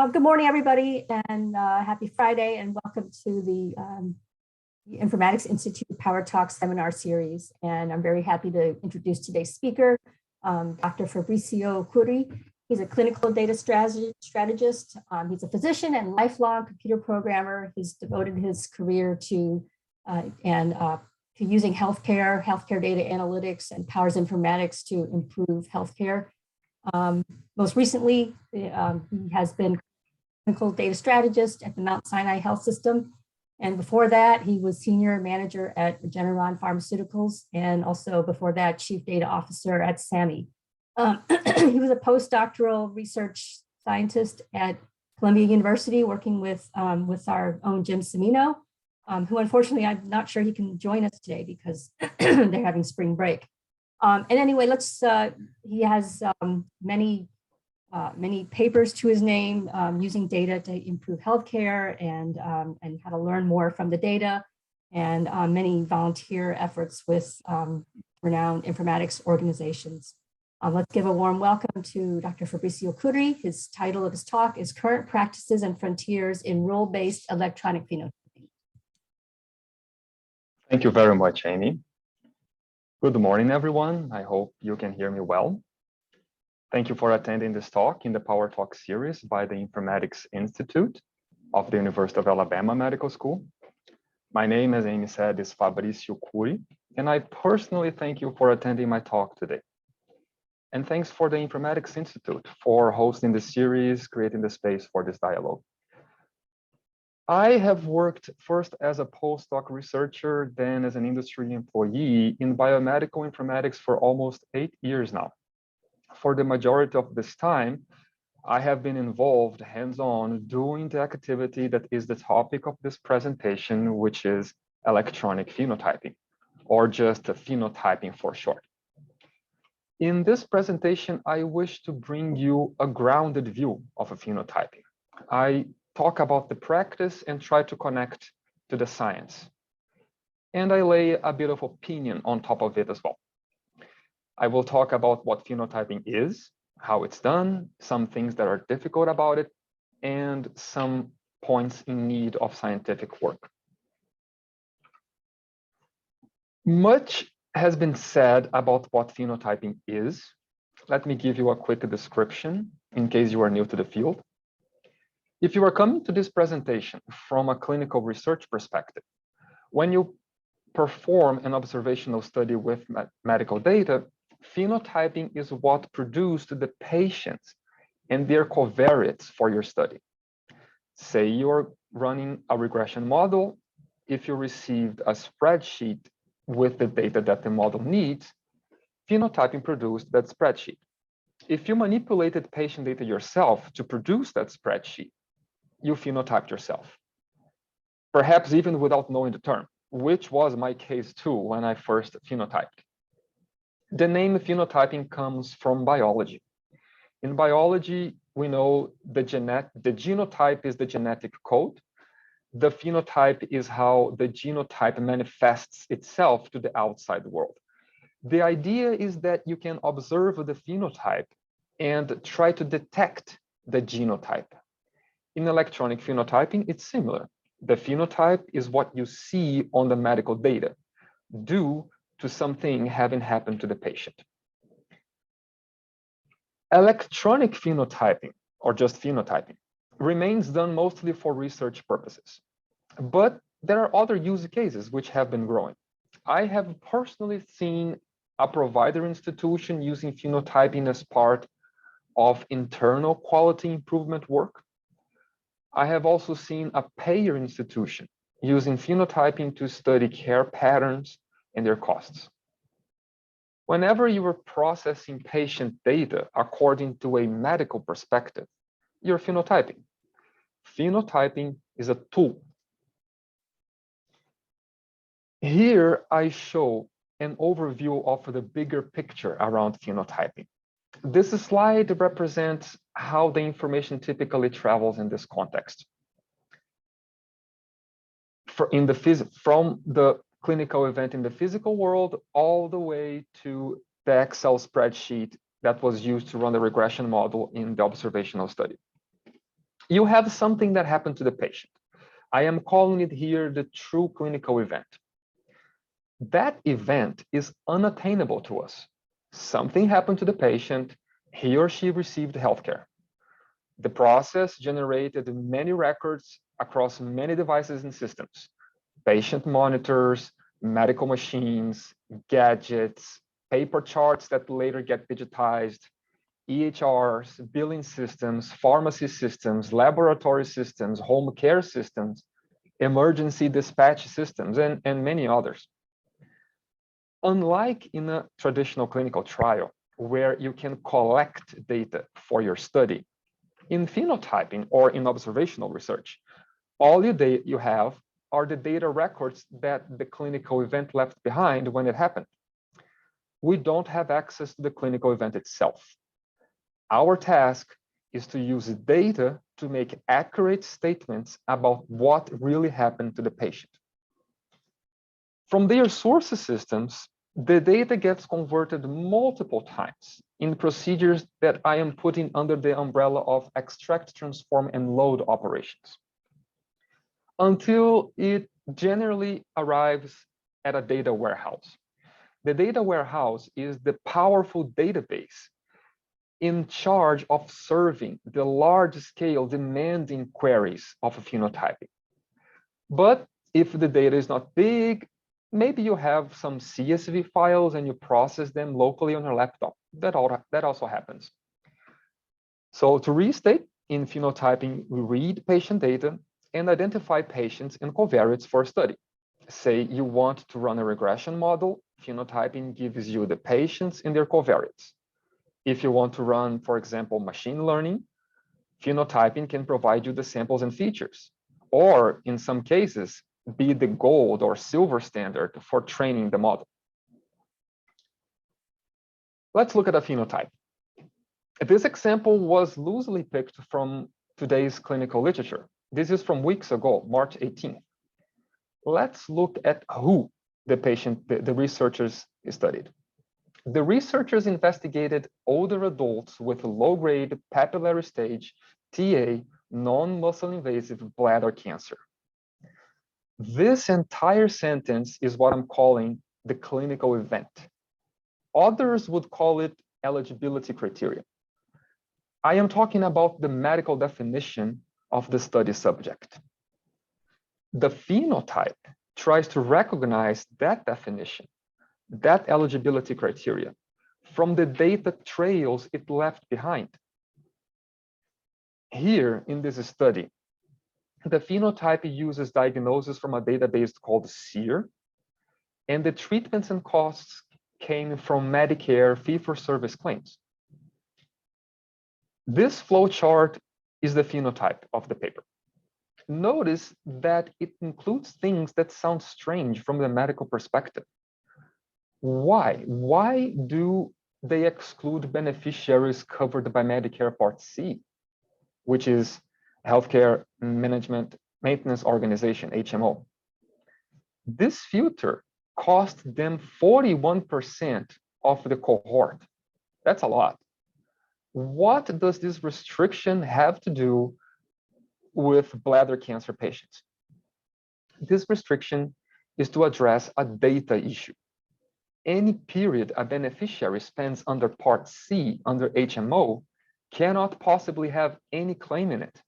Good morning, everybody, and happy Friday, and welcome to the Informatics Institute PowerTalks seminar series. And I'm very happy to introduce today's speaker, Dr. Fabricio Kury. He's a clinical data strategist. He's a physician and lifelong computer programmer. He's devoted his career to using healthcare data analytics, and powers informatics to improve healthcare. Most recently, he has been clinical data strategist at the Mount Sinai Health System. And before that, he was senior manager at Regeneron Pharmaceuticals, and also before that, chief data officer at SAMI. He was a postdoctoral research scientist at Columbia University, working with our own Jim Semino, who unfortunately, I'm not sure he can join us today because they're having spring break. And anyway, he has many papers to his name, using data to improve healthcare and how to learn more from the data, and many volunteer efforts with renowned informatics organizations. Let's give a warm welcome to Dr. Fabricio Kury. His title of his talk is Current Practices and Frontiers in Role-Based Electronic Phenotyping. Thank you very much, Amy. Good morning, everyone. I hope you can hear me well. Thank you for attending this talk in the PowerTalks series by the Informatics Institute of the University of Alabama Medical School. My name, as Amy said, is Fabricio Kury, and I personally thank you for attending my talk today. And thanks for the Informatics Institute for hosting the series, creating the space for this dialogue. I have worked first as a postdoc researcher, then as an industry employee in biomedical informatics for almost 8 years now. For the majority of this time, I have been involved hands-on doing the activity that is the topic of this presentation, which is electronic phenotyping, or just phenotyping for short. In this presentation, I wish to bring you a grounded view of phenotyping. I talk about the practice and try to connect to the science. And I lay a bit of opinion on top of it as well. I will talk about what phenotyping is, how it's done, some things that are difficult about it, and some points in need of scientific work. Much has been said about what phenotyping is. Let me give you a quick description in case you are new to the field. If you are coming to this presentation from a clinical research perspective, when you perform an observational study with medical data, phenotyping is what produced the patients and their covariates for your study. Say you're running a regression model. If you received a spreadsheet with the data that the model needs, phenotyping produced that spreadsheet. If you manipulated patient data yourself to produce that spreadsheet, you phenotyped yourself, perhaps even without knowing the term, which was my case too when I first phenotyped. The name phenotyping comes from biology. In biology, we know the genotype is the genetic code. The phenotype is how the genotype manifests itself to the outside world. The idea is that you can observe the phenotype and try to detect the genotype. In electronic phenotyping, it's similar. The phenotype is what you see on the medical data due to something having happened to the patient. Electronic phenotyping, or just phenotyping, remains done mostly for research purposes. But there are other use cases which have been growing. I have personally seen a provider institution using phenotyping as part of internal quality improvement work. I have also seen a payer institution using phenotyping to study care patterns and their costs. Whenever you are processing patient data according to a medical perspective, you're phenotyping. Phenotyping is a tool. Here I show an overview of the bigger picture around phenotyping. This slide represents how the information typically travels in this context. From the clinical event in the physical world all the way to the Excel spreadsheet that was used to run the regression model in the observational study. you have something that happened to the patient. I am calling it here the true clinical event. That event is unattainable to us. Something happened to the patient, he or she received healthcare. The process generated many records across many devices and systems, patient monitors, medical machines, gadgets, paper charts that later get digitized, EHRs, billing systems, pharmacy systems, laboratory systems, home care systems, emergency dispatch systems, and many others. Unlike in a traditional clinical trial, where you can collect data for your study, in phenotyping or in observational research, all you have are the data records that the clinical event left behind when it happened. We don't have access to the clinical event itself. Our task is to use data to make accurate statements about what really happened to the patient. From their source systems, the data gets converted multiple times in procedures that I am putting under the umbrella of extract, transform, and load operations, until it generally arrives at a data warehouse. The data warehouse is the powerful database in charge of serving the large-scale demanding queries of phenotyping. But if the data is not big, maybe you have some CSV files and you process them locally on your laptop. That also happens. So to restate, in phenotyping, we read patient data and identify patients and covariates for study. Say you want to run a regression model, phenotyping gives you the patients and their covariates. If you want to run, for example, machine learning, phenotyping can provide you the samples and features, or in some cases, be the gold or silver standard for training the model. Let's look at a phenotype. This example was loosely picked from today's clinical literature. This is from weeks ago, March 18th. Let's look at who the researchers studied. The researchers investigated older adults with low-grade papillary stage TA non-muscle invasive bladder cancer. This entire sentence is what I'm calling the clinical event. Others would call it eligibility criteria. I am talking about the medical definition of the study subject. The phenotype tries to recognize that definition, that eligibility criteria, from the data trails it left behind. Here in this study, the phenotype uses diagnosis from a database called SEER, and the treatments and costs came from Medicare fee-for-service claims. This flowchart is the phenotype of the paper. Notice that it includes things that sound strange from the medical perspective. Why? Why do they exclude beneficiaries covered by Medicare Part C, which is Healthcare Maintenance Organization, HMO? This filter cost them 41% of the cohort. That's a lot. What does this restriction have to do with bladder cancer patients? This restriction is to address a data issue. Any period a beneficiary spends under Part C under HMO cannot possibly have any claim in it.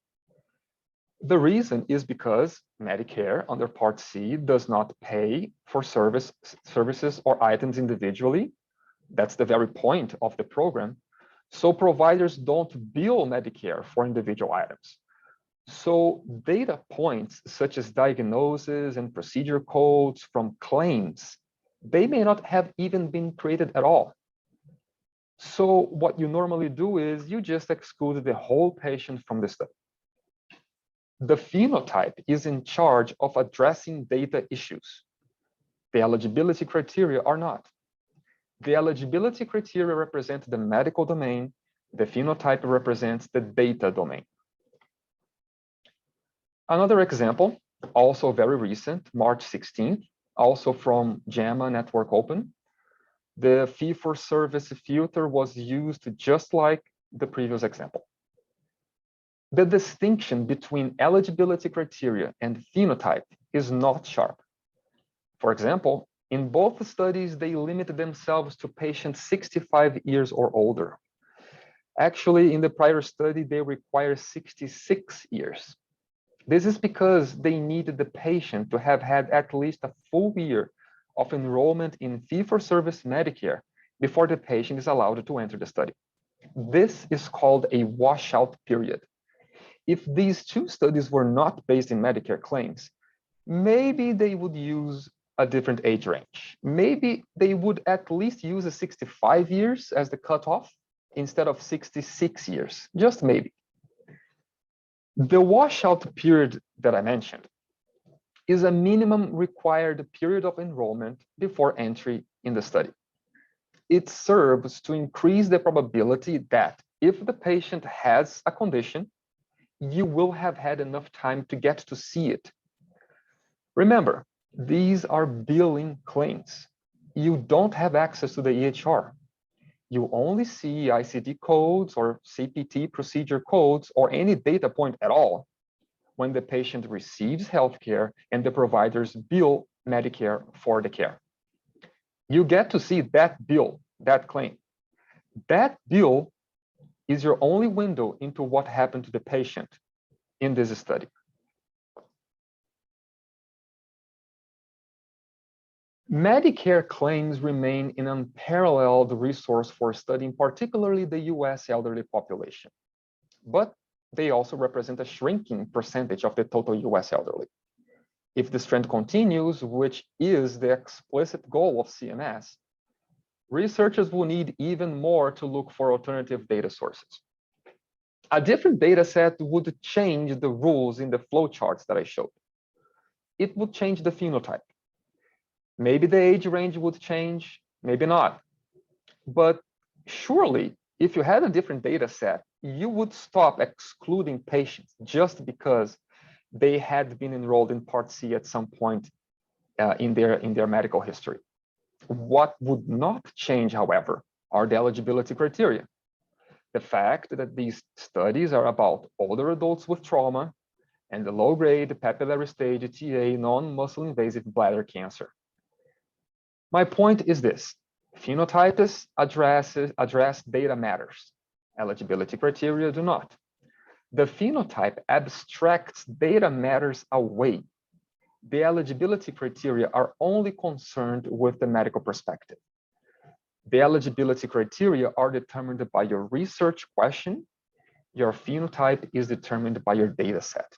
The reason is because Medicare under Part C does not pay for services or items individually. That's the very point of the program. So providers don't bill Medicare for individual items. So data points such as diagnosis and procedure codes from claims, they may not have even been created at all. So what you normally do is you just exclude the whole patient from the study. The phenotype is in charge of addressing data issues. The eligibility criteria are not. The eligibility criteria represent the medical domain. The phenotype represents the data domain. Another example, also very recent, March 16th, also from JAMA Network Open. The fee-for-service filter was used just like the previous example. The distinction between eligibility criteria and phenotype is not sharp. For example, in both studies, they limited themselves to patients 65 years or older. Actually, in the prior study, they require 66 years. This is because they needed the patient to have had at least a full year of enrollment in fee-for-service Medicare before the patient is allowed to enter the study. This is called a washout period. If these two studies were not based in Medicare claims, maybe they would use a different age range. Maybe they would at least use a 65 years as the cutoff instead of 66 years, just maybe. The washout period that I mentioned is a minimum required period of enrollment before entry in the study. It serves to increase the probability that if the patient has a condition, you will have had enough time to get to see it. Remember, these are billing claims. You don't have access to the EHR. You only see ICD codes or CPT procedure codes or any data point at all when the patient receives healthcare and the providers bill Medicare for the care. You get to see that bill, that claim. That bill is your only window into what happened to the patient in this study. Medicare claims remain an unparalleled resource for studying, particularly the US elderly population. But they also represent a shrinking percentage of the total US elderly. If this trend continues, which is the explicit goal of CMS, researchers will need even more to look for alternative data sources. A different data set would change the rules in the flowcharts that I showed. It would change the phenotype. Maybe the age range would change, maybe not. But surely, if you had a different data set, you would stop excluding patients just because they had been enrolled in Part C at some point in their medical history. What would not change, however, are the eligibility criteria. The fact that these studies are about older adults with trauma and the low-grade papillary stage TA non-muscle invasive bladder cancer. My point is this: phenotypes address data matters. Eligibility criteria do not. The phenotype abstracts data matters away. The eligibility criteria are only concerned with the medical perspective. The eligibility criteria are determined by your research question. Your phenotype is determined by your data set.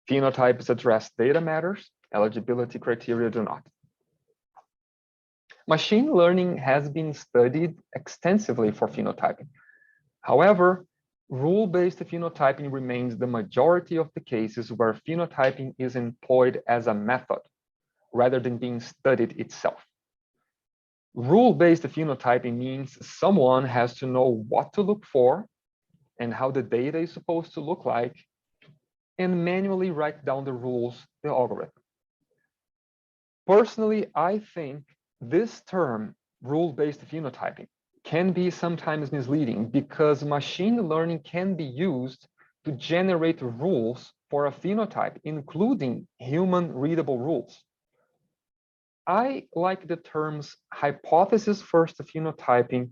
Phenotypes address data matters, eligibility criteria do not. Machine learning has been studied extensively for phenotyping. However, rule-based phenotyping remains the majority of the cases where phenotyping is employed as a method rather than being studied itself. Rule-based phenotyping means someone has to know what to look for and how the data is supposed to look like, and manually write down the rules, the algorithm. Personally, I think this term, rule-based phenotyping, can be sometimes misleading because machine learning can be used to generate rules for a phenotype, including human-readable rules. I like the terms hypothesis-first phenotyping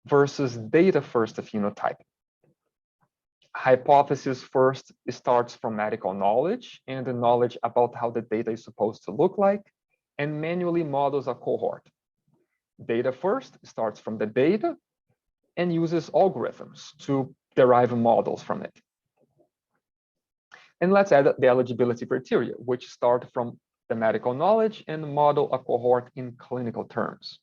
versus data-first phenotyping. Hypothesis first starts from medical knowledge and the knowledge about how the data is supposed to look like, and manually models a cohort. Data first starts from the data and uses algorithms to derive models from it. And let's add the eligibility criteria, which start from the medical knowledge and model a cohort in clinical terms.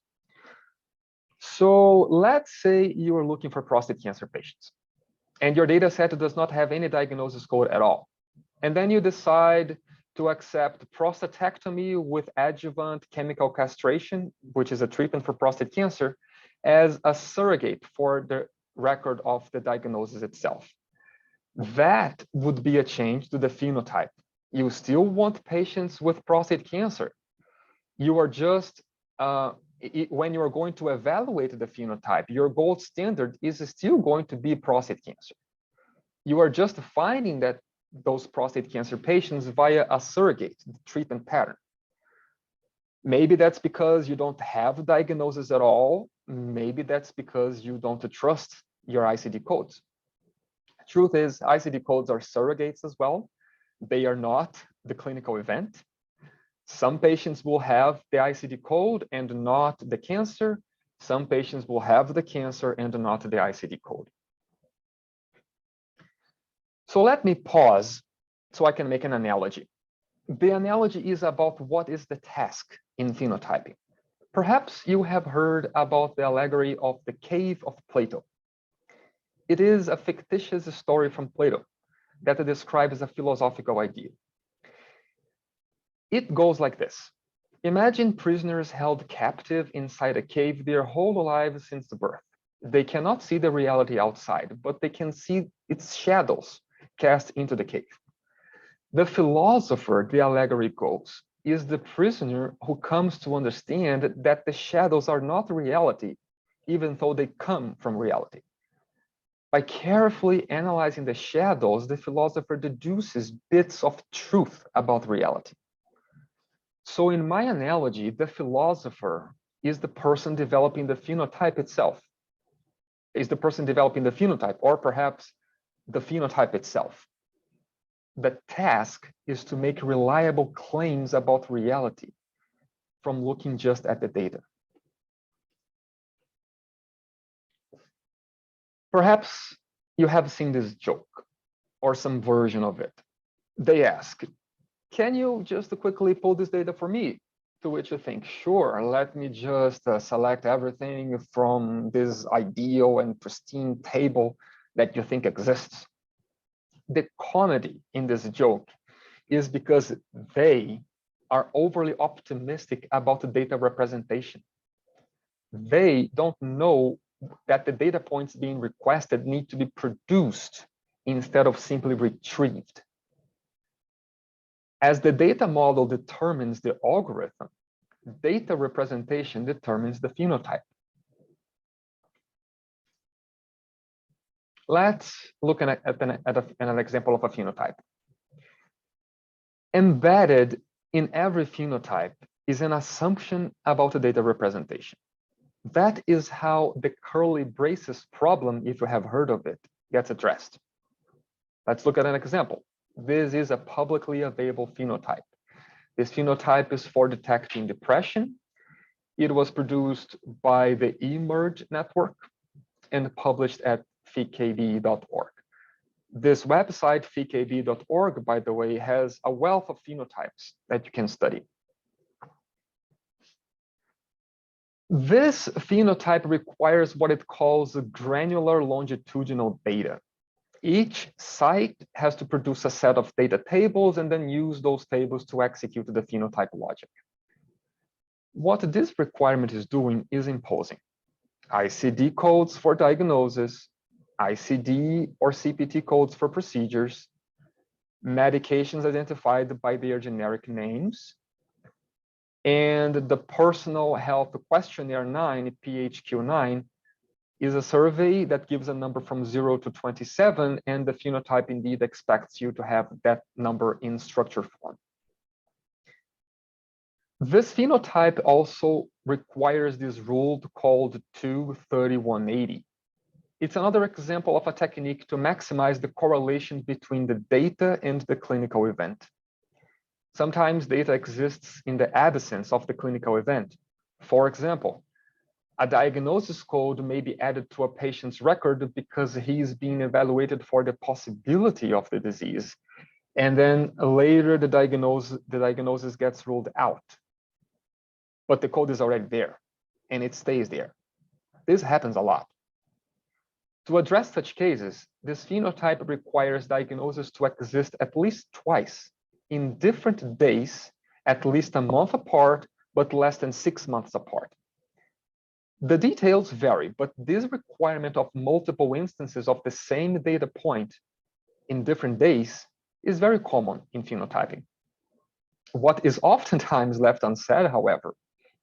So let's say you are looking for prostate cancer patients, and your data set does not have any diagnosis code at all. And then you decide to accept prostatectomy with adjuvant chemical castration, which is a treatment for prostate cancer, as a surrogate for the record of the diagnosis itself. That would be a change to the phenotype. You still want patients with prostate cancer. You are just when you're going to evaluate the phenotype, your gold standard is still going to be prostate cancer. You are just finding that those prostate cancer patients via a surrogate treatment pattern. Maybe that's because you don't have diagnosis at all. Maybe that's because you don't trust your ICD codes. Truth is, ICD codes are surrogates as well. They are not the clinical event. Some patients will have the ICD code and not the cancer. Some patients will have the cancer and not the ICD code. So let me pause so I can make an analogy. The analogy is about what is the task in phenotyping. Perhaps you have heard about the allegory of the cave of Plato. It is a fictitious story from Plato that describes a philosophical idea. It goes like this. Imagine prisoners held captive inside a cave their whole lives since birth. They cannot see the reality outside, but they can see its shadows cast into the cave. The philosopher, the allegory goes, is the prisoner who comes to understand that the shadows are not reality, even though they come from reality. By carefully analyzing the shadows, the philosopher deduces bits of truth about reality. So in my analogy, the philosopher is the person developing the phenotype itself, is the person developing the phenotype, or perhaps the phenotype itself. The task is to make reliable claims about reality from looking just at the data. Perhaps you have seen this joke or some version of it. They ask, can you just quickly pull this data for me? To which you think, sure, let me just select everything from this ideal and pristine table that you think exists. The comedy in this joke is because they are overly optimistic about the data representation. They don't know that the data points being requested need to be produced instead of simply retrieved. As the data model determines the algorithm, data representation determines the phenotype. Let's look at an example of a phenotype. Embedded in every phenotype is an assumption about the data representation. That is how the curly braces problem, if you have heard of it, gets addressed. Let's look at an example. This is a publicly available phenotype. This phenotype is for detecting depression. It was produced by the eMERGE network and published at phkb.org. This website, phkb.org, by the way, has a wealth of phenotypes that you can study. This phenotype requires what it calls granular longitudinal data. Each site has to produce a set of data tables and then use those tables to execute the phenotype logic. What this requirement is doing is imposing ICD codes for diagnosis, ICD or CPT codes for procedures, medications identified by their generic names, and the Personal Health Questionnaire 9, PHQ-9, is a survey that gives a number from 0 to 27, and the phenotype indeed expects you to have that number in structure form. This phenotype also requires this rule called 2-30-180. It's another example of a technique to maximize the correlation between the data and the clinical event. Sometimes data exists in the absence of the clinical event. For example, a diagnosis code may be added to a patient's record because he is being evaluated for the possibility of the disease. And then later the diagnosis gets ruled out. But the code is already there and it stays there. This happens a lot. To address such cases, this phenotype requires diagnosis to exist at least twice in different days, at least a month apart, but less than 6 months apart. The details vary, but this requirement of multiple instances of the same data point in different days is very common in phenotyping. What is oftentimes left unsaid, however,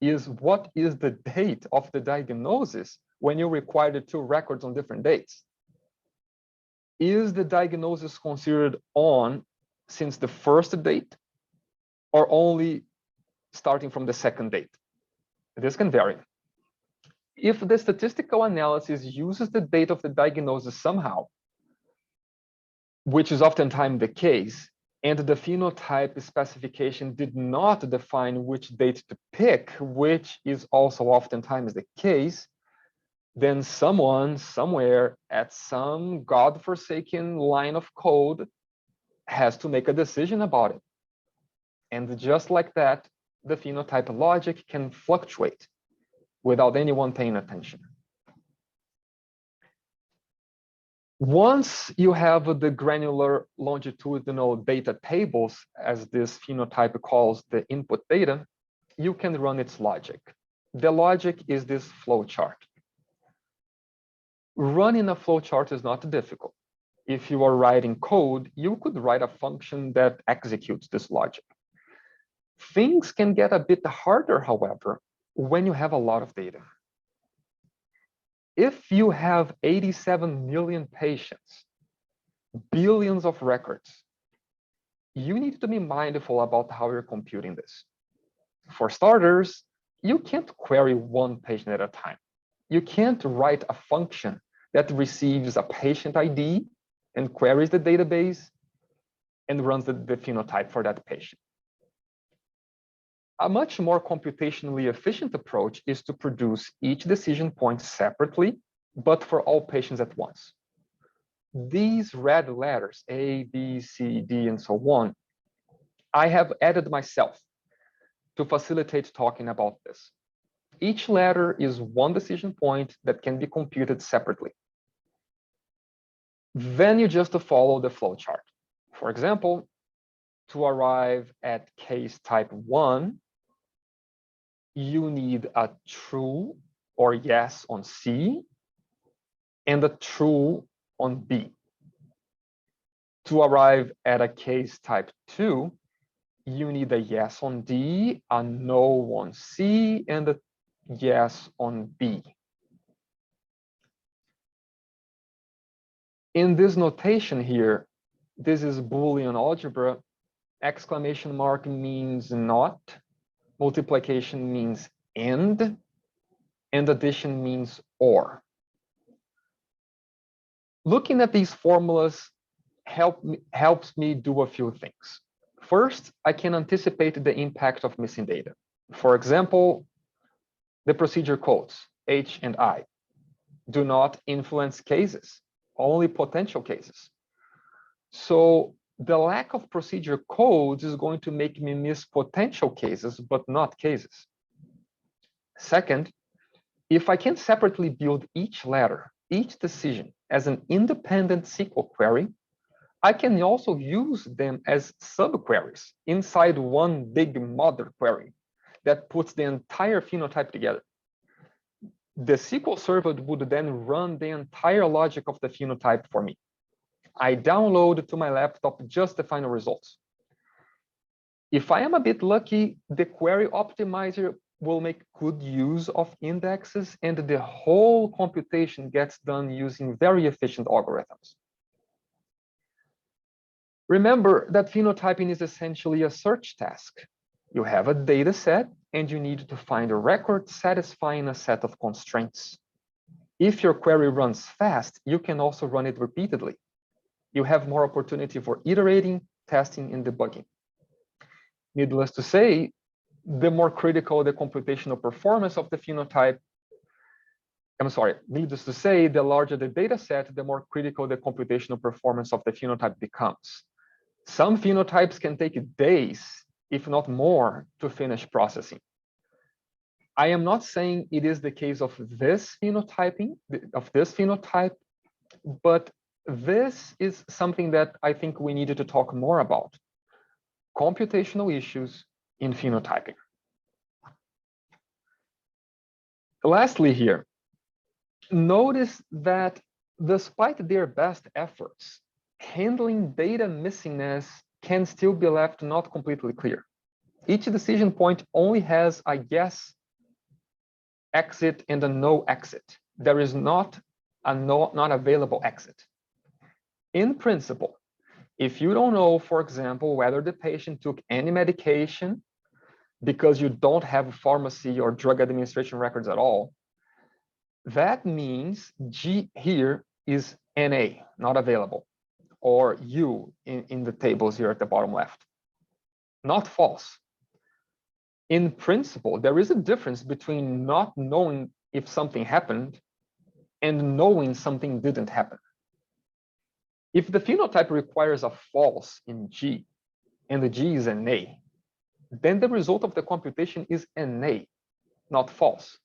is what is the date of the diagnosis when you require the two records on different dates? Is the diagnosis considered on since the first date or only starting from the second date? This can vary. If the statistical analysis uses the date of the diagnosis somehow, which is oftentimes the case, and the phenotype specification did not define which date to pick, which is also oftentimes the case, then someone somewhere at some godforsaken line of code has to make a decision about it. And just like that, the phenotype logic can fluctuate without anyone paying attention. Once you have the granular longitudinal data tables, as this phenotype calls the input data, you can run its logic. The logic is this flowchart. Running a flowchart is not difficult. If you are writing code, you could write a function that executes this logic. Things can get a bit harder, however, when you have a lot of data. If you have 87 million patients, billions of records, you need to be mindful about how you're computing this. For starters, you can't query one patient at a time. You can't write a function that receives a patient ID and queries the database and runs the phenotype for that patient. A much more computationally efficient approach is to produce each decision point separately, but for all patients at once. These red letters, A, B, C, D, and so on, I have added myself to facilitate talking about this. Each letter is one decision point that can be computed separately. Then you just follow the flowchart. For example, to arrive at case type 1, you need a true or yes on C and a true on B. To arrive at a case type 2, you need a yes on D, a no on C, and a yes on B. In this notation here, this is Boolean algebra. Exclamation mark means not. Multiplication means and addition means or. Looking at these formulas helps me do a few things. First, I can anticipate the impact of missing data. For example, the procedure codes, H and I, do not influence cases, only potential cases. So the lack of procedure codes is going to make me miss potential cases, but not cases. Second, if I can separately build each letter, each decision as an independent SQL query, I can also use them as subqueries inside one big mother query that puts the entire phenotype together. The SQL server would then run the entire logic of the phenotype for me. I download to my laptop just the final results. If I am a bit lucky, the query optimizer will make good use of indexes and the whole computation gets done using very efficient algorithms. Remember that phenotyping is essentially a search task. You have a data set and you need to find a record satisfying a set of constraints. If your query runs fast, you can also run it repeatedly. You have more opportunity for iterating, testing, and debugging. Needless to say, the more critical the computational performance of the phenotype, needless to say, the larger the data set, the more critical the computational performance of the phenotype becomes. Some phenotypes can take days, if not more, to finish processing. I am not saying it is the case of this phenotype, but this is something that I think we needed to talk more about. Computational issues in phenotyping. Lastly here, notice that despite their best efforts, handling data missingness can still be left not completely clear. Each decision point only has a yes exit and a no exit. There is not a not available exit. In principle, if you don't know, for example, whether the patient took any medication because you don't have a pharmacy or drug administration records at all, that means G here is NA, not available, or U in the tables here at the bottom left, not false. In principle, there is a difference between not knowing if something happened and knowing something didn't happen. If the phenotype requires a false in G and the G is NA, then the result of the computation is NA, not false.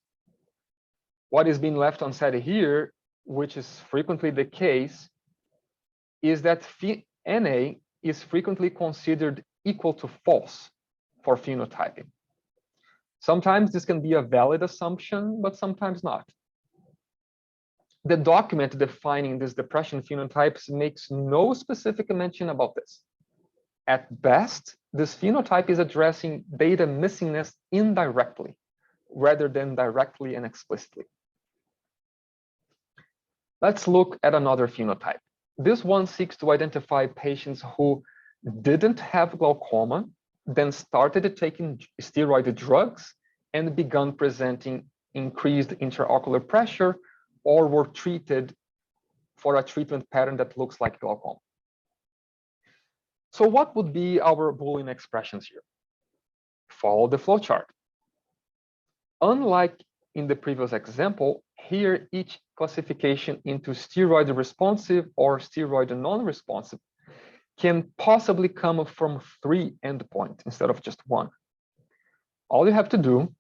What is being left unsaid here, which is frequently the case, is that NA is frequently considered equal to false for phenotyping. Sometimes this can be a valid assumption, but sometimes not. The document defining these depression phenotypes makes no specific mention about this. At best, this phenotype is addressing data missingness indirectly, rather than directly and explicitly. Let's look at another phenotype. This one seeks to identify patients who didn't have glaucoma, then started taking steroid drugs and began presenting increased intraocular pressure, or were treated for a treatment pattern that looks like glaucoma. So what would be our Boolean expressions here? Follow the flowchart. Unlike in the previous example, here each classification into steroid responsive or steroid non-responsive can possibly come from 3 endpoints instead of just 1. All you have to do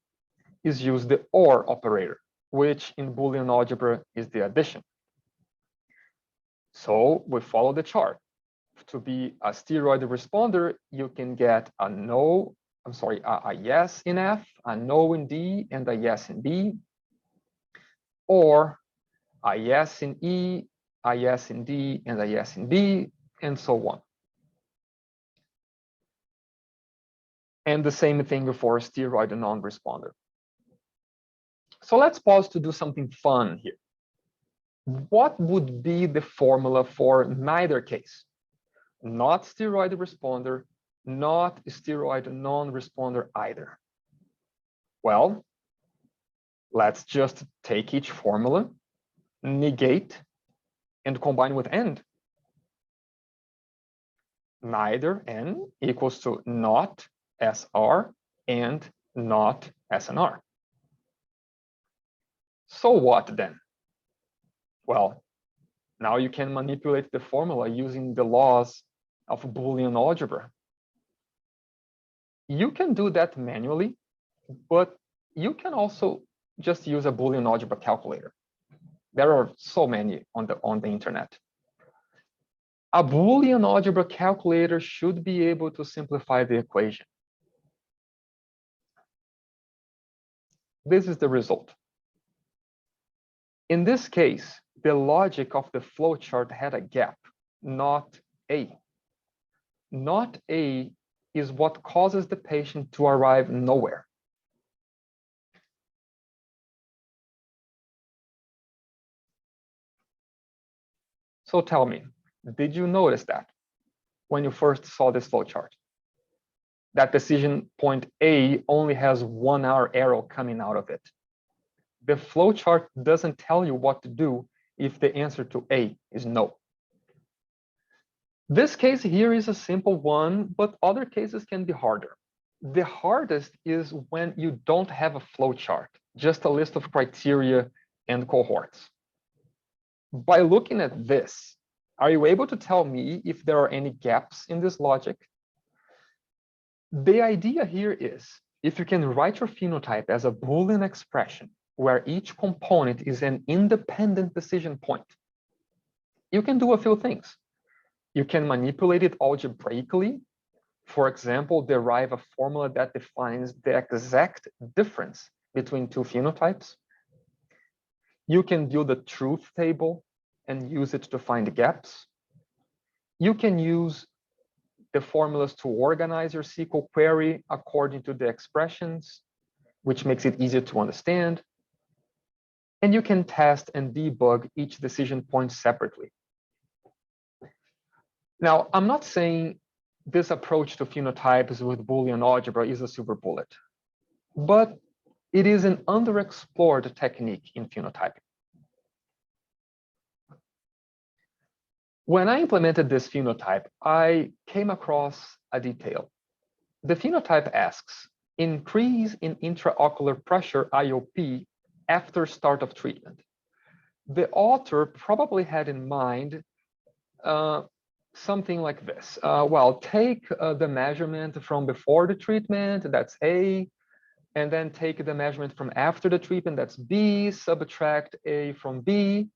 is use the OR operator, which in Boolean algebra is the addition. So we follow the chart. To be a steroid responder, you can get a yes in F, a no in D, and a yes in B, or a yes in E, a yes in D, and a yes in B, and so on. And the same thing for a steroid non-responder. So let's pause to do something fun here. What would be the formula for neither case? Not steroid responder, not steroid non-responder either. Well, let's just take each formula, negate, and combine with AND. Neither N equals to not SR and not SNR. So what then? Well, now you can manipulate the formula using the laws of Boolean algebra. You can do that manually, but you can also just use a Boolean algebra calculator. There are so many on the internet. A Boolean algebra calculator should be able to simplify the equation. This is the result. In this case, the logic of the flowchart had a gap, not A. Not A is what causes the patient to arrive nowhere. So tell me, did you notice that when you first saw this flowchart? That decision point A only has one arrow coming out of it. The flowchart doesn't tell you what to do if the answer to A is no. This case here is a simple one, but other cases can be harder. The hardest is when you don't have a flowchart, just a list of criteria and cohorts. By looking at this, are you able to tell me if there are any gaps in this logic? The idea here is, if you can write your phenotype as a Boolean expression where each component is an independent decision point, you can do a few things. You can manipulate it algebraically. For example, derive a formula that defines the exact difference between two phenotypes. You can build a truth table and use it to find gaps. You can use the formulas to organize your SQL query according to the expressions, which makes it easier to understand. and you can test and debug each decision point separately. Now, I'm not saying this approach to phenotypes with Boolean algebra is a silver bullet, but it is an underexplored technique in phenotyping. When I implemented this phenotype, I came across a detail. The phenotype asks, increase in intraocular pressure, IOP, after start of treatment. The author probably had in mind something like this. Well, take the measurement from before the treatment, that's A, and then take the measurement from after the treatment, that's B, subtract A from B.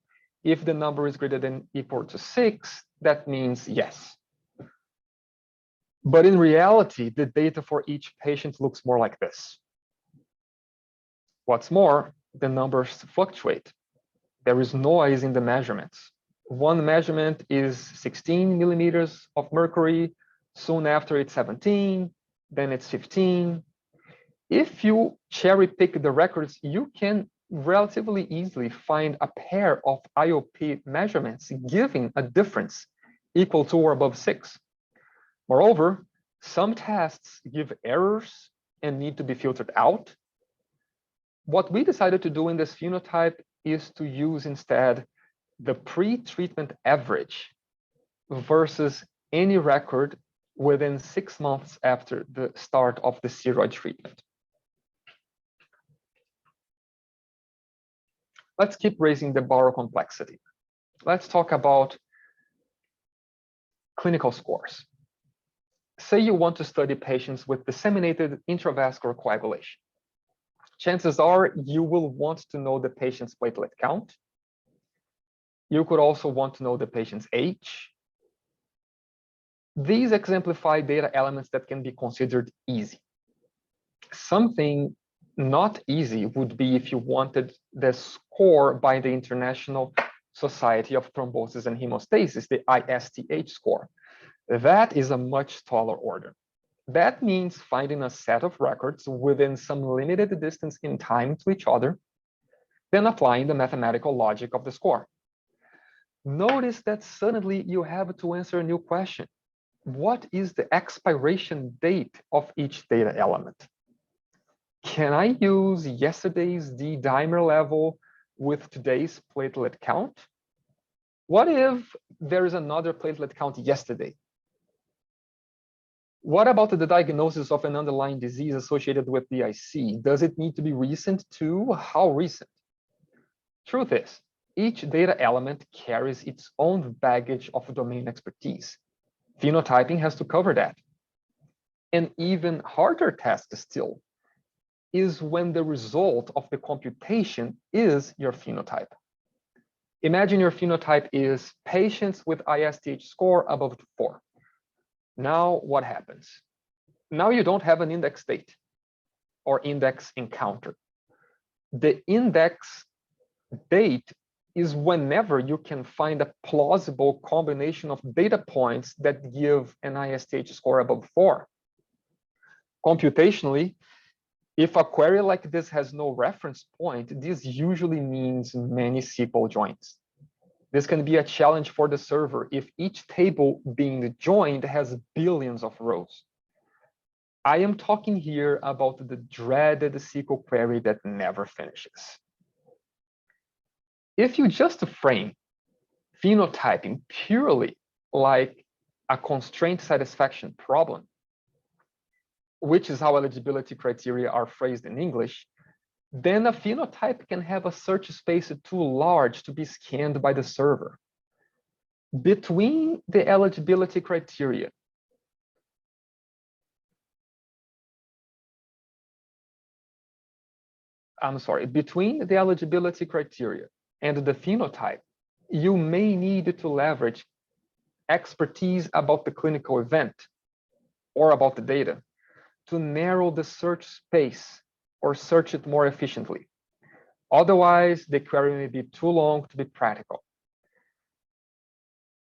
If the number is greater than equal to 6, that means yes. But in reality, the data for each patient looks more like this. What's more, the numbers fluctuate. There is noise in the measurements. One measurement is 16 millimeters of mercury. Soon after, it's 17, then it's 15. If you cherry pick the records, you can relatively easily find a pair of IOP measurements giving a difference equal to or above 6. Moreover, some tests give errors and need to be filtered out. What we decided to do in this phenotype is to use instead the pre-treatment average versus any record within 6 months after the start of the steroid treatment. Let's keep raising the bar of complexity. Let's talk about clinical scores. Say you want to study patients with disseminated intravascular coagulation. Chances are you will want to know the patient's platelet count. You could also want to know the patient's age. These exemplify data elements that can be considered easy. Something not easy would be if you wanted the score by the International Society of Thrombosis and Hemostasis, the ISTH score. That is a much taller order. That means finding a set of records within some limited distance in time to each other, then applying the mathematical logic of the score. Notice that suddenly you have to answer a new question. What is the expiration date of each data element? Can I use yesterday's D-dimer level with today's platelet count? What if there is another platelet count yesterday? What about the diagnosis of an underlying disease associated with DIC? Does it need to be recent too? How recent? Truth is, each data element carries its own baggage of domain expertise. Phenotyping has to cover that. An even harder task still is when the result of the computation is your phenotype. Imagine your phenotype is patients with ISTH score above 4. Now what happens? Now you don't have an index date or index encounter. The index date is whenever you can find a plausible combination of data points that give an ISTH score above 4. Computationally, if a query like this has no reference point, this usually means many SQL joins. This can be a challenge for the server if each table being joined has billions of rows. I am talking here about the dreaded SQL query that never finishes. If you just frame phenotyping purely like a constraint satisfaction problem, which is how eligibility criteria are phrased in English, then a phenotype can have a search space too large to be scanned by the server. Between the eligibility criteria between the eligibility criteria and the phenotype, you may need to leverage expertise about the clinical event or about the data to narrow the search space or search it more efficiently. Otherwise, the query may be too long to be practical.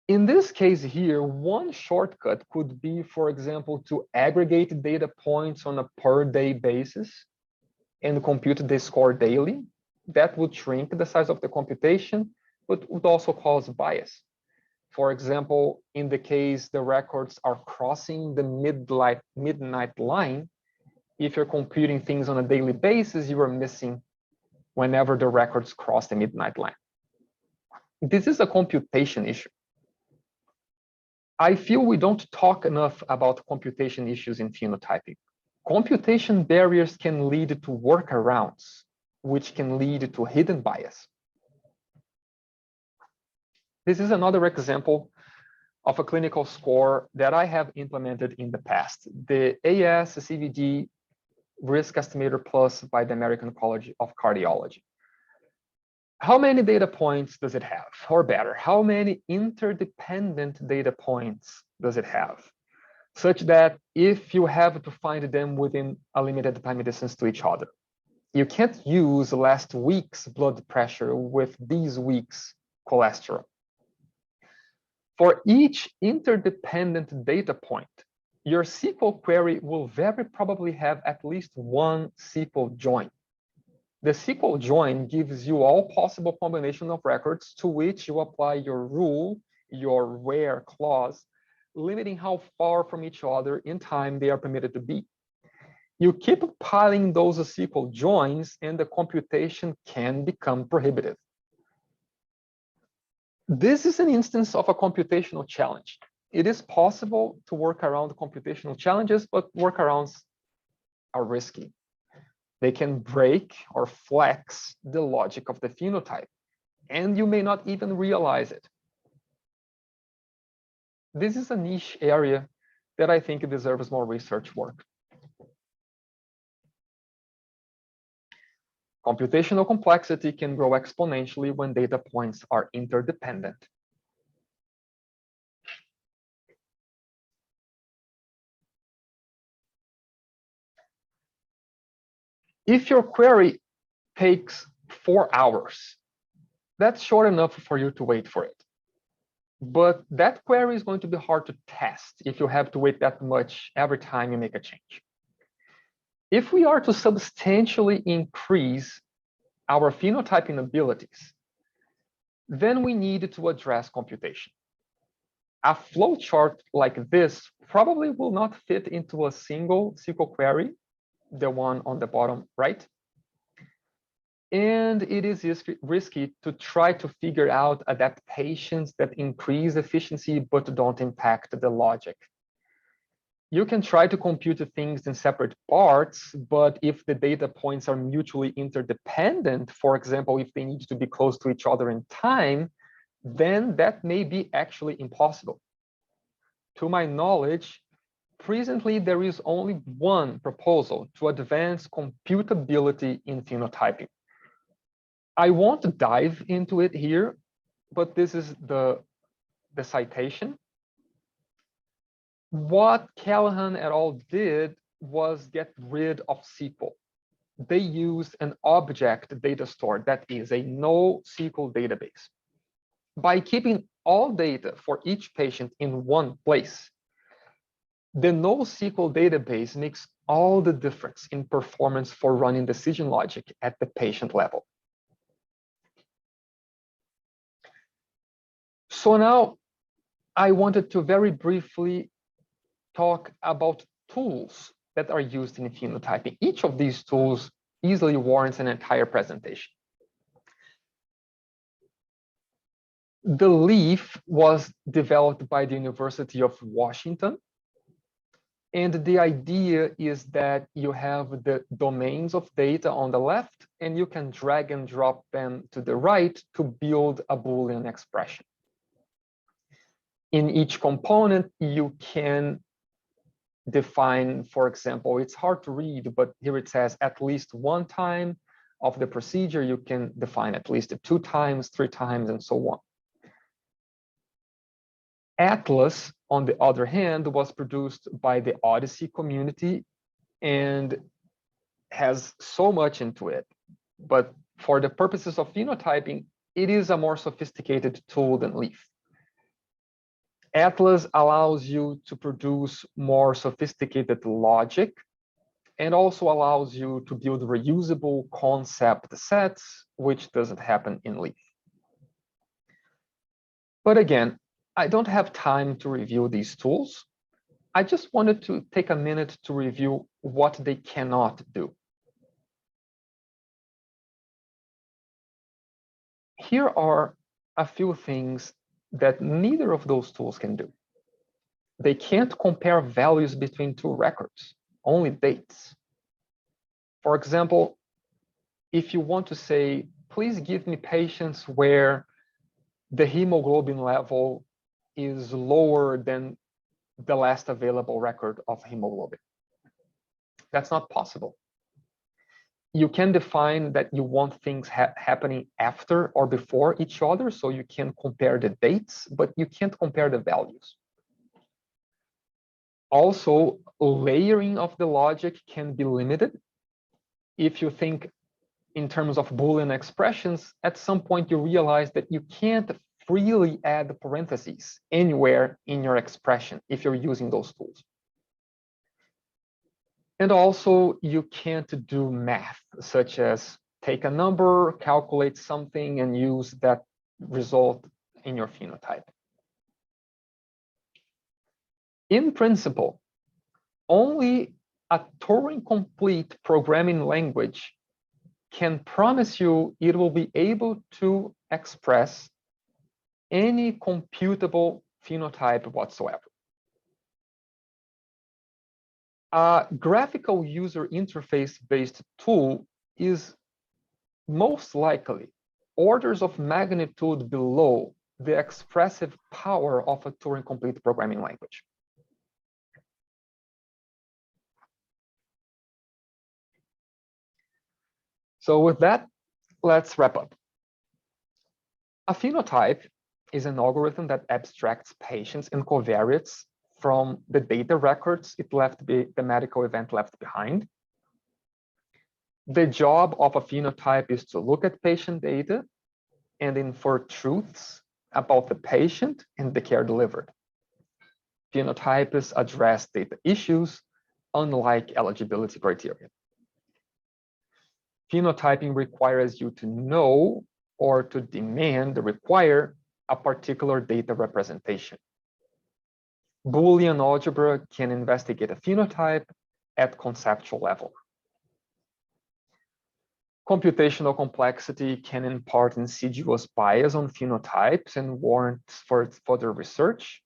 In this case here, one shortcut could be, for example, to aggregate data points on a per day basis and compute the score daily. That would shrink the size of the computation, but would also cause bias. For example, in the case the records are crossing the midnight line, if you're computing things on a daily basis, you are missing whenever the records cross the midnight line. This is a computation issue. I feel we don't talk enough about computation issues in phenotyping. Computation barriers can lead to workarounds, which can lead to hidden bias. This is another example of a clinical score that I have implemented in the past, the AS-CVD Risk Estimator Plus by the American College of Cardiology. How many data points does it have? Or better, how many interdependent data points does it have? Such that if you have to find them within a limited time distance to each other, you can't use last week's blood pressure with this week's cholesterol. For each interdependent data point, your SQL query will very probably have at least one SQL join. The SQL join gives you all possible combination of records to which you apply your rule, your where clause, limiting how far from each other in time they are permitted to be. You keep piling those SQL joins and the computation can become prohibitive. This is an instance of a computational challenge. It is possible to work around computational challenges, but workarounds are risky. They can break or flex the logic of the phenotype, and you may not even realize it. This is a niche area that I think deserves more research work. Computational complexity can grow exponentially when data points are interdependent. If your query takes 4 hours, that's short enough for you to wait for it. But that query is going to be hard to test if you have to wait that much every time you make a change. If we are to substantially increase our phenotyping abilities, then we need to address computation. A flowchart like this probably will not fit into a single SQL query, the one on the bottom right. And it is risky to try to figure out adaptations that increase efficiency but don't impact the logic. You can try to compute things in separate parts, but if the data points are mutually interdependent, for example, if they need to be close to each other in time, then that may be actually impossible. To my knowledge, presently there is only one proposal to advance computability in phenotyping. I won't dive into it here, but this is the citation. What Callahan et al. Did was get rid of SQL. They used an object data store that is a NoSQL database. By keeping all data for each patient in one place, the NoSQL database makes all the difference in performance for running decision logic at the patient level. So now I wanted to very briefly talk about tools that are used in phenotyping. Each of these tools easily warrants an entire presentation. The Leaf was developed by the University of Washington. And the idea is that you have the domains of data on the left, and you can drag and drop them to the right to build a Boolean expression. In each component, you can define, for example, it's hard to read, but here it says at least one time of the procedure. You can define at least 2 times, 3 times, and so on. Atlas, on the other hand, was produced by the Odyssey community and has so much into it. But for the purposes of phenotyping, it is a more sophisticated tool than Leaf. Atlas allows you to produce more sophisticated logic and also allows you to build reusable concept sets, which doesn't happen in Leaf. But again, I don't have time to review these tools. I just wanted to take a minute to review what they cannot do. Here are a few things that neither of those tools can do. They can't compare values between two records, only dates. For example, if you want to say, please give me patients where the hemoglobin level is lower than the last available record of hemoglobin. That's not possible. You can define that you want things happening after or before each other, so you can compare the dates, but you can't compare the values. Also, layering of the logic can be limited. If you think in terms of Boolean expressions, at some point you realize that you can't freely add parentheses anywhere in your expression if you're using those tools. And also, you can't do math, such as take a number, calculate something, and use that result in your phenotype. In principle, only a Turing-complete programming language can promise you it will be able to express any computable phenotype whatsoever. A graphical user interface-based tool is most likely orders of magnitude below the expressive power of a Turing-complete programming language. So with that, let's wrap up. A phenotype is an algorithm that abstracts patients and covariates from the data records the medical event left behind. The job of a phenotype is to look at patient data and infer truths about the patient and the care delivered. Phenotypes address data issues, unlike eligibility criteria. Phenotyping requires you to know or to demand or require a particular data representation. Boolean algebra can investigate a phenotype at conceptual level. Computational complexity can impart insidious bias on phenotypes and warrant for further research.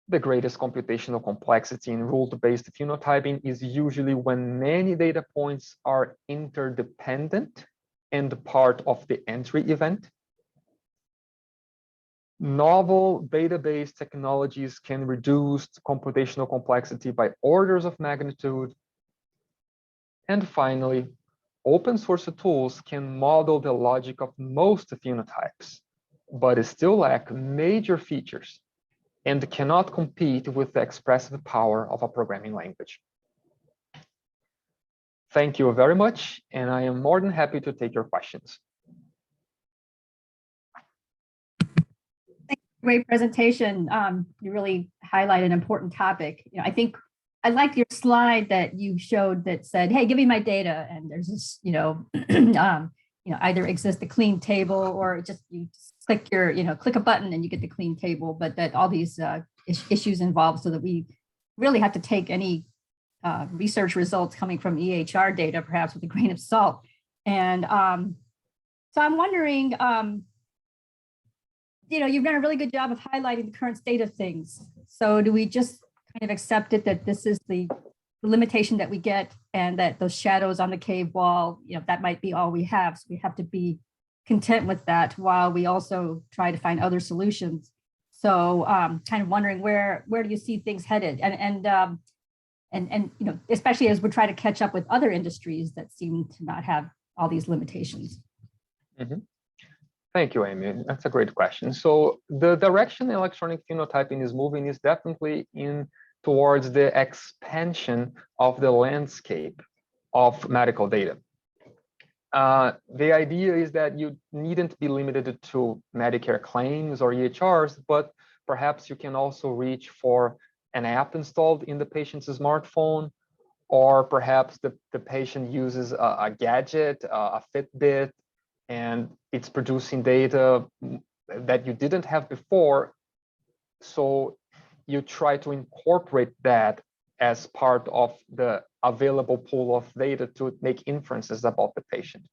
The greatest computational complexity in rule-based phenotyping is usually when many data points are interdependent and part of the entry event. Novel database technologies can reduce computational complexity by orders of magnitude. And finally, open source tools can model the logic of most phenotypes, but still lack major features and cannot compete with the expressive power of a programming language. Thank you very much, and I am more than happy to take your questions. Great presentation. You really highlight an important topic. I think I liked your slide that you showed that said, "Hey, give me my data," and there's this, either exists a clean table or just you click click a button and you get the clean table, but that all these issues involved, so that we really have to take any research results coming from EHR data perhaps with a grain of salt. And so I'm wondering, you've done a really good job of highlighting the current state of things. So do we just kind of accept it that this is the limitation that we get, and that those shadows on the cave wall, that might be all we have? So we have to be content with that while we also try to find other solutions. So kind of wondering where do you see things headed? And especially as we try to catch up with other industries that seem to not have all these limitations. Mm-hmm. Thank you, Amy. That's a great question. So the direction electronic phenotyping is moving is definitely towards the expansion of the landscape of medical data. The idea is that you needn't be limited to Medicare claims or EHRs, but perhaps you can also reach for an app installed in the patient's smartphone, or perhaps the patient uses a gadget, a Fitbit, and it's producing data that you didn't have before. So you try to incorporate that as part of the available pool of data to make inferences about the patient.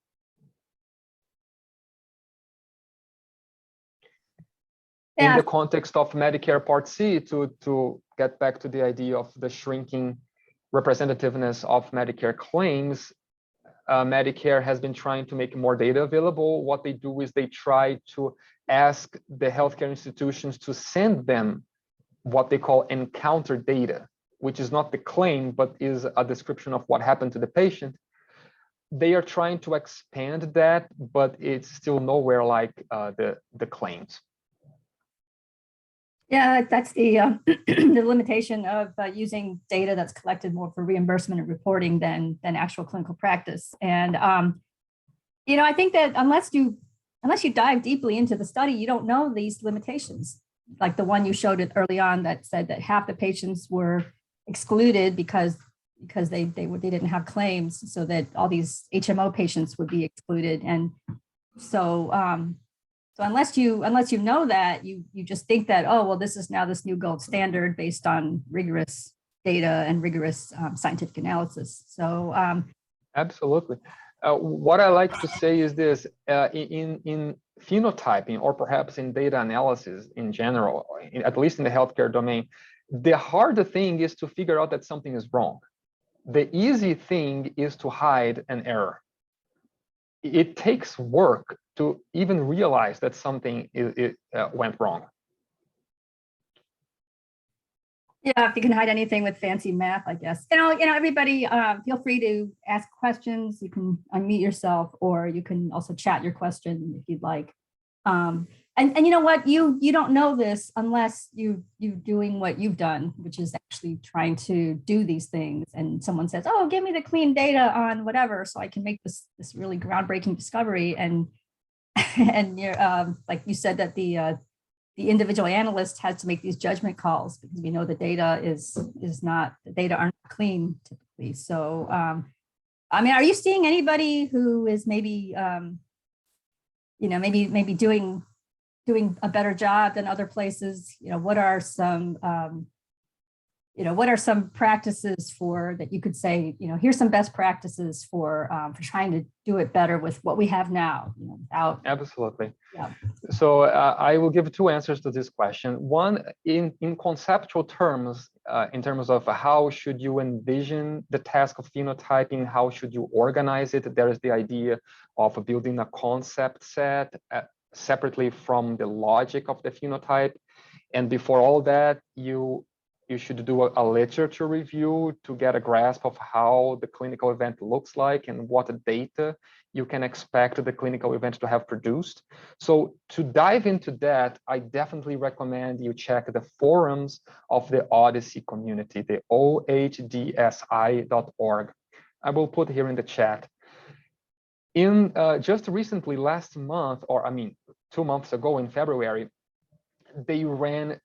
In the context of Medicare Part C, to get back to the idea of the shrinking representativeness of Medicare claims, Medicare has been trying to make more data available. What they do is they try to ask the healthcare institutions to send them what they call encounter data, which is not the claim, but is a description of what happened to the patient. They are trying to expand that, but it's still nowhere like the claims. Yeah, that's the the limitation of using data that's collected more for reimbursement and reporting than actual clinical practice. And you know, I think that unless you dive deeply into the study, you don't know these limitations. Like the one you showed it early on that said that half the patients were excluded because they didn't have claims, so that all these HMO patients would be excluded. And so so unless you know that, you just think that, oh, well, this is now this new gold standard based on rigorous data and rigorous scientific analysis. So absolutely. What I like to say is this: in phenotyping, or perhaps in data analysis in general, at least in the healthcare domain, the harder thing is to figure out that something is wrong. The easy thing is to hide an error. It takes work to even realize that something went wrong. Yeah, if you can hide anything with fancy math, I guess. You know, everybody, feel free to ask questions. You can unmute yourself, or you can also chat your question if you'd like. And you know what, you don't know this unless you're doing what you've done, which is actually trying to do these things. And someone says, oh, give me the clean data on whatever, so I can make this really groundbreaking discovery. And and you're like you said, that the individual analyst has to make these judgment calls, because we know the data the data aren't clean typically. So I mean, are you seeing anybody who is maybe you know, maybe doing a better job than other places? You know, what are some practices for that you could say, you know, here's some best practices for trying to do it better with what we have now, you know, without. Absolutely. Yeah. So I will give two answers to this question. One, in conceptual terms, in terms of how should you envision the task of phenotyping, how should you organize it? There is the idea of building a concept set separately from the logic of the phenotype. And before all that, you should do a literature review to get a grasp of how the clinical event looks like and what data you can expect the clinical event to have produced. So to dive into that, I definitely recommend you check the forums of the Odyssey community, the ohdsi.org. I will put here in the chat. In just recently, last month, or I mean, 2 months ago in February, they ran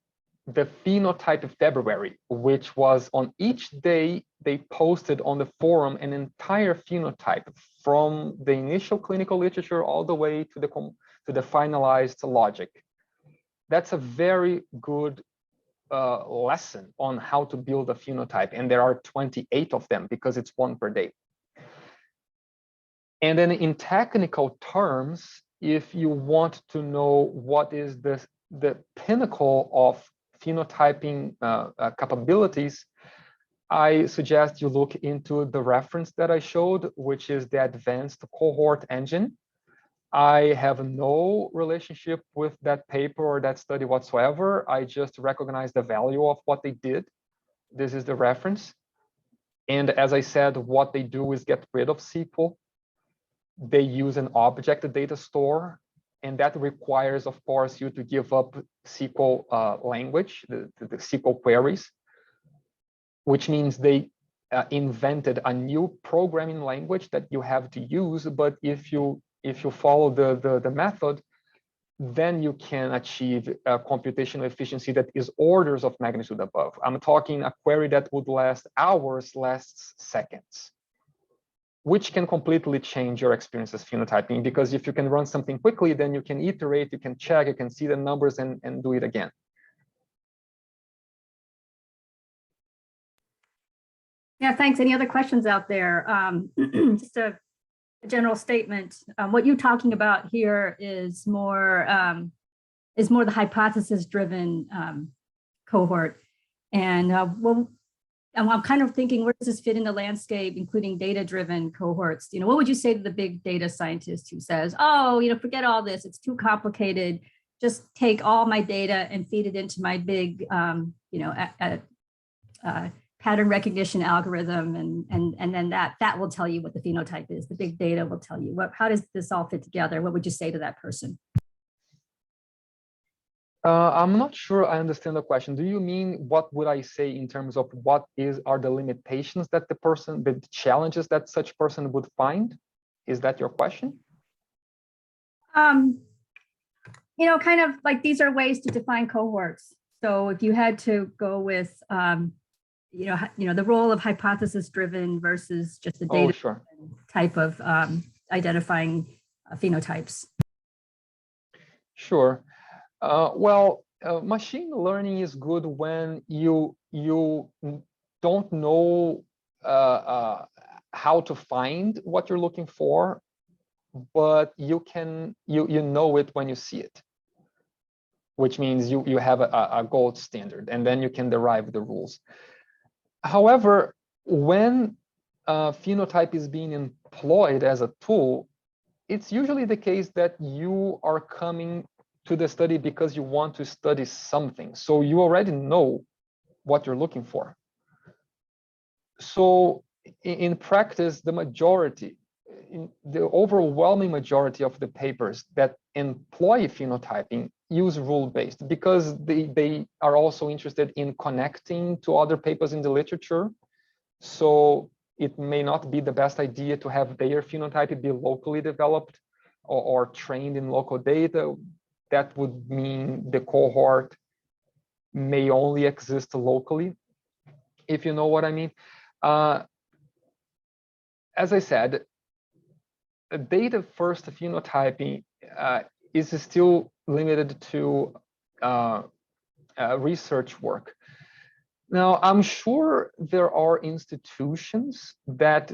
the Phenotype February, which was on each day they posted on the forum an entire phenotype from the initial clinical literature all the way to the finalized logic. That's a very good lesson on how to build a phenotype, and there are 28 of them because it's one per day. And then in technical terms, if you want to know what is the pinnacle of phenotyping capabilities, I suggest you look into the reference that I showed, which is the Advanced Cohort Engine. I have no relationship with that paper or that study whatsoever. I just recognize the value of what they did. This is the reference. And as I said, what they do is get rid of SQL. They use an object data store, and that requires, of course, you to give up SQL language, the SQL queries, which means they invented a new programming language that you have to use. But if you follow the method, then you can achieve a computational efficiency that is orders of magnitude above. I'm talking a query that would last hours, lasts seconds, which can completely change your experience as phenotyping, because if you can run something quickly, then you can iterate, you can check, you can see the numbers and do it again. Yeah, thanks. Any other questions out there? Just a general statement. What you're talking about here is more the hypothesis-driven cohort, and well, I'm kind of thinking, where does this fit in the landscape, including data-driven cohorts? You know, what would you say to the big data scientist who says, "Oh, you know, forget all this; it's too complicated. Just take all my data and feed it into my big, you know, pattern recognition algorithm, and then that will tell you what the phenotype is. The big data will tell you what. How does this all fit together? What would you say to that person?" I'm not sure I understand the question. Do you mean what would I say in terms of what are the limitations that the challenges that such person would find? Is that your question? You know, kind of like these are ways to define cohorts. So if you had to go with, you know, the role of hypothesis-driven versus just the data type of identifying phenotypes. Sure. Well, machine learning is good when you don't know how to find what you're looking for, but you know it when you see it, which means you have a gold standard, and then you can derive the rules. However, when phenotype is being employed as a tool, it's usually the case that you are coming to the study because you want to study something. So you already know what you're looking for. So in practice, the overwhelming majority of the papers that employ phenotyping use rule-based, because they are also interested in connecting to other papers in the literature. So it may not be the best idea to have their phenotype be locally developed or trained in local data. That would mean the cohort may only exist locally, if you know what I mean. As I said, data-first phenotyping is still limited to research work. Now, I'm sure there are institutions that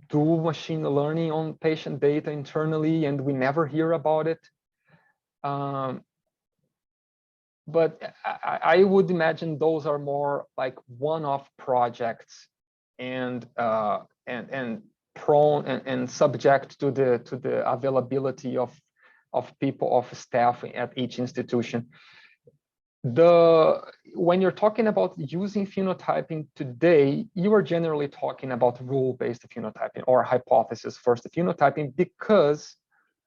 do machine learning on patient data internally, and we never hear about it. But I would imagine those are more like one-off projects and prone and subject to the availability of people, of staff at each institution. When you're talking about using phenotyping today, you are generally talking about rule-based phenotyping or hypothesis-first phenotyping, because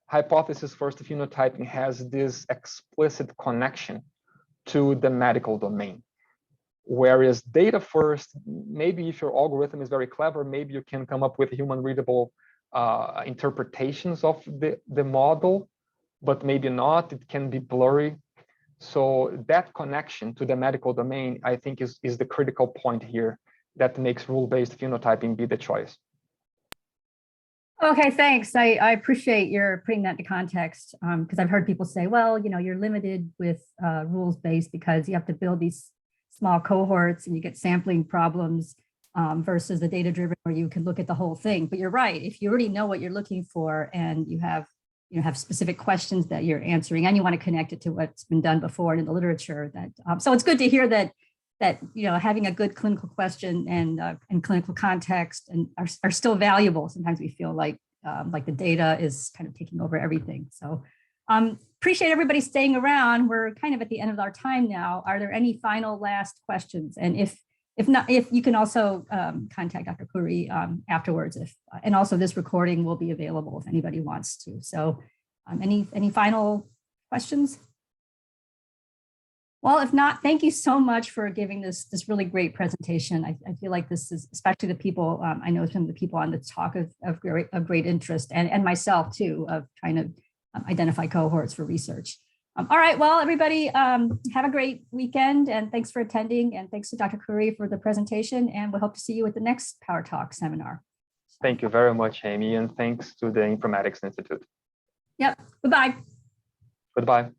hypothesis-first phenotyping has this explicit connection to the medical domain. Whereas data first, maybe if your algorithm is very clever, maybe you can come up with human readable interpretations of the model, but maybe not, it can be blurry. So that connection to the medical domain, I think, is the critical point here that makes rule-based phenotyping be the choice. Okay, thanks. I appreciate your putting that into context, because I've heard people say, well, you know, you're limited with rules-based because you have to build these small cohorts and you get sampling problems versus the data-driven where you can look at the whole thing. But you're right, if you already know what you're looking for and you have specific questions that you're answering and you want to connect it to what's been done before in the literature, that so it's good to hear that you know, having a good clinical question and clinical context and are still valuable. Sometimes we feel like the data is kind of taking over everything. So appreciate everybody staying around. We're kind of at the end of our time now. Are there any final last questions? And if not, if you can also contact Dr. Kury afterwards. And also this recording will be available if anybody wants to. So any final questions? Well, if not, thank you so much for giving this really great presentation. I feel like this is, especially the people, I know some of the people on the talk of great interest, and myself too, of trying to identify cohorts for research. All right, well, everybody, have a great weekend, and thanks for attending, and thanks to Dr. Kury for the presentation, and we hope to see you at the next PowerTalk seminar. Thank you very much, Amy, and thanks to the Informatics Institute. Yep, goodbye. Goodbye.